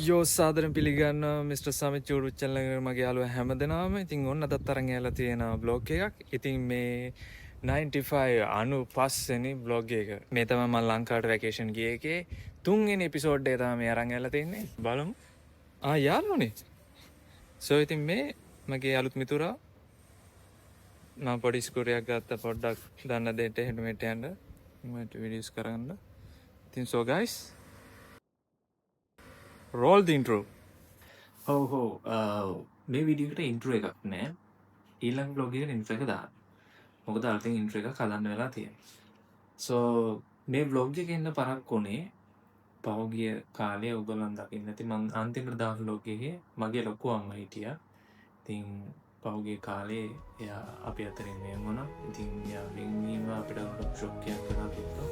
යෝ සාදරෙන් පිළිගන්නවා mister Samith YouTube channel එකට මගේ යාළුවා හැමදෙනාම. ඉතින් ඔන්න අදත් අරන් ඇවිල්ලා තියෙන vlog එකක්. ඉතින් මේ 95 වෙනි vlog එක. මේ තමයි මම ලංකාවට වැකේෂන් ගිය එකේ 3 වෙනි එපිසෝඩ් එක තමයි මේ අරන් ඇවිල්ලා තින්නේ. බලමු. යාළුවනේ. සෝ ඉතින් මේ මගේ අලුත් මිතුරා මම පොඩි ස්කූටරයක් ගත්තා පොඩ්ඩක් දන්න දෙයට එහෙට මෙට යන්න. මට වීඩියෝස් කරන්න. ඉතින් so guys roll the intro. මේ වීඩියෝ එකට ඉන්ට්‍රෝ එකක් නෑ. ඊළඟ vlog එකට ඉන්ට්‍රෝ එක දාන්න. මොකද අලුතින් ඉන්ට්‍රෝ එකක් හදන්න වෙලා තියෙනවා. so මේ vlog එකේ ඉන්න පරක් උනේ පහුගිය කාලේ ඔයගොල්ලන් දකින්න ඇති මම අන්තිමට දාන vlog එකේ මගේ ලොකු අම්මා හිටියා. ඉතින් පහුගිය කාලේ එයා අපි අතරින් වෙන් වුණා. ඉතින් එයා වෙන්වීම අපිට ෂොක් එකක් කරලා තිබ්බා.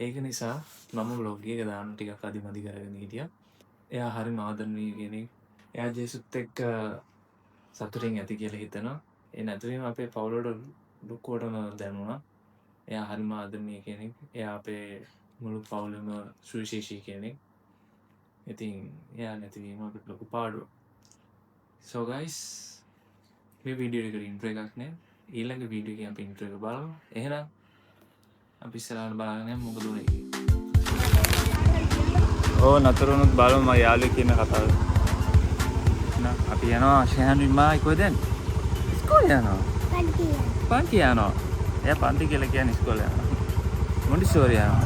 ඒක නිසා මම vlog එක දාන්න ටිකක් අදිමදි කරගෙන හිටියා. එයා හරිම ආදරණීය කෙනෙක්. එයා ජේසුත් එක්ක සතුටින් ඇති කියලා හිතනවා. ඒ නැතුවම අපේ පවුලට දුක්කොටම දැනුණා. එයා හරිම ආදරණීය කෙනෙක්. එයා අපේ මුළු පවුලම සුවිශේෂී කෙනෙක්. ඉතින් එයා නැතිවීම අපිට ලොකු පාඩුවක්. So guys මේ වීඩියෝ එකට ඉන්ට්‍රෝ එකක් නෑ. ඊළඟ වීඩියෝ එකේ අපි ඉන්ට්‍රෝ එක බලමු. එහෙනම් අපි ඉස්සරහට බලන්න යමු මොකද උනේ කියලා. නතරුණුත් බලමු මම යාළුවෙක් කියන කතාව. අපි යනවා ෂහන් විමායි කොහෙද යන්නේ? ඉස්කෝලේ යනවා. පන්ති යනවා. එයා පන්ති කියලා කියන්නේ ඉස්කෝලේ යනවා. මොන්ටිසෝරි යනවා.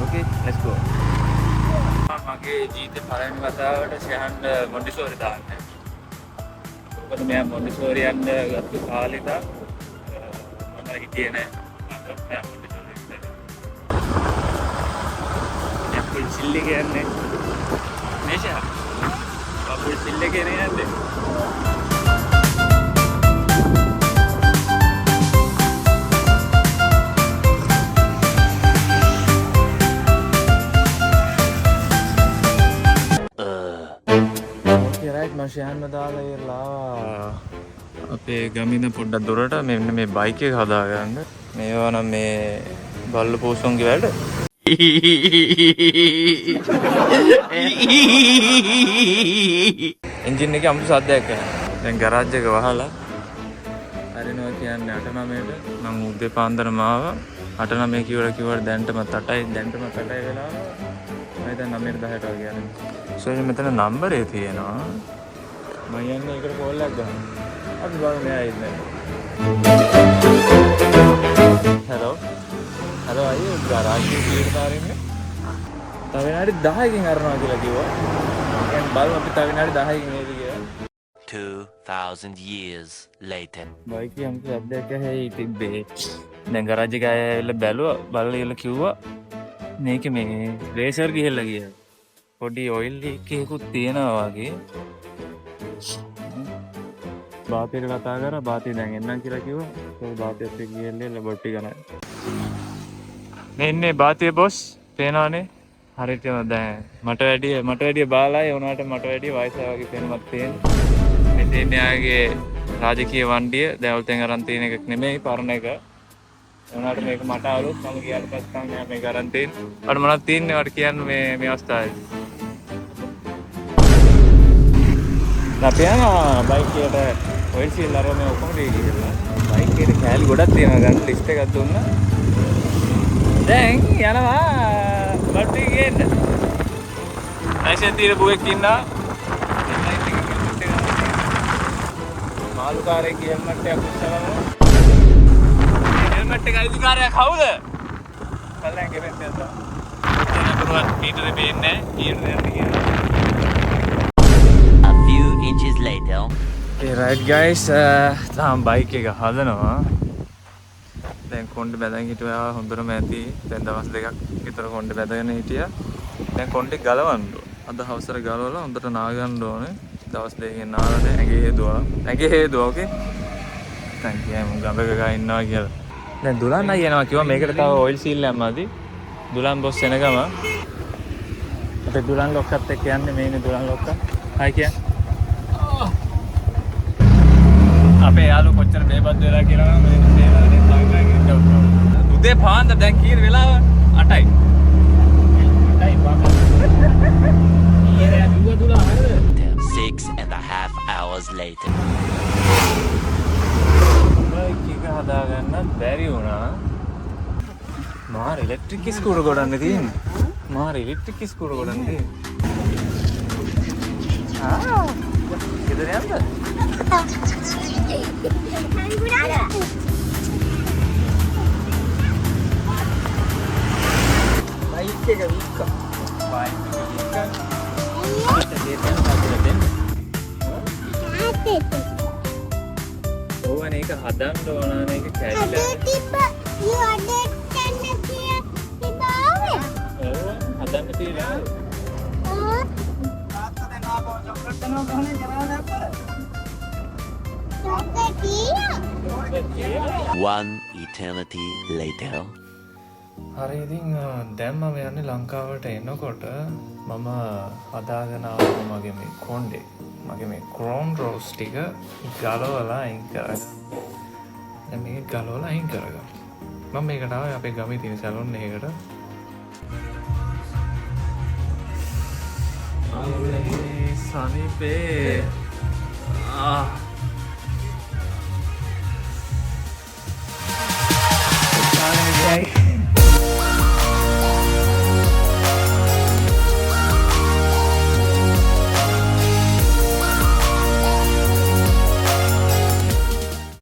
Okay, let's go. මගේ ජීවිතේ පළවෙනි වතාවට ෂහන් මොන්ටිසෝරි දාන්නේ. මොකද මම මොන්ටිසෝරි යන්න ගත්ත කාලේ ඉඳන් මම හිටියේ නෑ. අපේ සිල්ලේ කියන්නේ මේෂා අපේ සිල්ලේ කියන්නේ යන්නේ ඕකේ රයිට් මම ෂහන්න දාලා ඉරලා අපේ ගමින පොඩ්ඩක් දුරට මෙන්න මේ බයික් එක හදාගන්න. මේවා නම් මේ බල්ලු පෝසොන්ගේ වැඩ. එන්ජින් එකේ අමුතු සද්දයක් එනවා. දැන් ගරාජ් එක වහලා හරිනවා කියන්නේ 8:09ට මම උදේ පාන්දරම ආවා. 8:09 කිව්වට දැන්ටම 8යි වෙලා. මම දැන් 9:10ට වගේ යනවා. සෝ මෙතන නම්බරේ තියෙනවා. මම යන්නේ ඒකට කෝල් එකක් ගන්න. අපි බලමු මෙයා ඉන්නේ. hello අයියෝ ගරාජේ කීයට තාරින්නේ? තව විනාඩි 10කින් අරනවා කියලා කිව්වා. දැන් බලමු අපි තව විනාඩි 10කින් එයිද කියලා. 2000 years later. බයික් එකේ අමුතු අද්දයක් ඇහි තිබ්බේ. දැන් ගරාජ් එක ඇවිල්ලා බැලුවා. බලලා කියලා කිව්වා මේකේ මේ රේසර් ගිහලා ගියා. පොඩි ඔයිල් ලීක් එකකුත් තියෙනවා වගේ. බාතියට කතා කරා බාතිය දැන් එන්නම් කියලා කිව්වා. ඒ බාතියත් එක්ක ගියන්නේ ලැබොරටරි ගණන්. මේ ඉන්නේ බාතිය බොස් පේනවනේ. හරියටම දැන් මට වැඩිය බාලයි උනාට මට වැඩිය වයසයි වගේ පේනවත් තියෙනවා. මේ තියෙන්නේ ආගේ රාජකීය වණ්ඩිය. දැන් ඔතෙන් අරන් තියෙන එකක් නෙමෙයි පරණ එක. උනාට මේක මට අලුත් මම ගියාට පස්සේ තමයි මේක අරන් තියෙන්නේ. අර මොනවද තියෙන්නේ වට කියන්න මේ අවස්ථාවේ. අපි යනවා බයික් එකට ඔයිල් සීල් අරගෙන මේ ඔක්කොම දෙයි කියලා. බයික් එකේ කෑලි ගොඩක් තියෙනවා ගන්න ලිස්ට් එකක් දුන්නා. දැන් යනවා බට්ටි ගේන්න. ලයිසන් තියෙන බුවෙක් ඉන්නවා. මාළුකාරයෙක් හෙල්මට් එකක් උස්සනවා. හෙල්මට් එක අයිතිකාරයා කවුද? කල්ලෙන් ගෙපෙන්න යනවා. එතන මීටරේ පේන්නේ නැහැ. A few inches later. Hey right guys, තාම බයික් එක හදනවා. දැන් කොණ්ඩෙ බැඳගෙන හිටියා හොඳටම ඇති. දැන් දවස් දෙකක් විතර කොණ්ඩෙ බැඳගෙන හිටියා. දැන් කොණ්ඩෙ ගලවන්න ඕන. අද හවසට ගලවලා හොඳට නාගන්න ඕනේ. දවස් දෙකකින් නාලා දැන් ඇඟේ හේදුවා. ඇඟේ හේදුවා ඕකේ. දැන් කියමු ගඳක ගා ඉන්නවා කියලා. දැන් දුලන් අය එනවා කිව්වා මේකට තව ඔයිල් සීල් එකක් මදි. දුලන් බොස් එනගම අපේ දුලන් ලොක්කත් එක්ක යන්නේ මේනේ දුලන් ලොක්කා. හයි කියන්නේ. අපේ යාළුවෝ කොච්චර මේබද්ද වෙලා කියලා නම් මේ තේරෙන්නේ තාගිලාගෙන ඉන්නවා. උදේ පාන්දර දැන් කීර වෙලාව 8යි. 8යි පාන්දර. ඊයේ දුව දුලා හරිද? 6.5 hours later. බයික් එක හදාගන්න බැරි වුණා. මාර ඉලෙක්ට්‍රික් ස්කූටර් ගොඩන්නේ තියෙන්නේ. මාර ඉලෙක්ට්‍රික් ස්කූටර් ගොඩන්නේ තියෙන්නේ. ගෙදර යන්නද? බයික් එක වික්ක. බයික් එක වික්ක. ඕවන එක හදන්න ඕන එක කැඩිලා. හදන්න තියෙනවා. 1 eternity later. හරි ඉතින් දැන් මම යන්නේ ලංකාවට එනකොට මම හදාගෙන ආවා මගේ මේ කොණ්ඩේ මගේ මේ ක්‍රෝන් රෝස් ටික ගලවලා අයින් කරගන්න. දැන් මේක ගලවලා අයින් කරගන්න. මම මේකට ආවේ අපේ ගමේ තියෙන සැලොන් එකකට. සනීපේ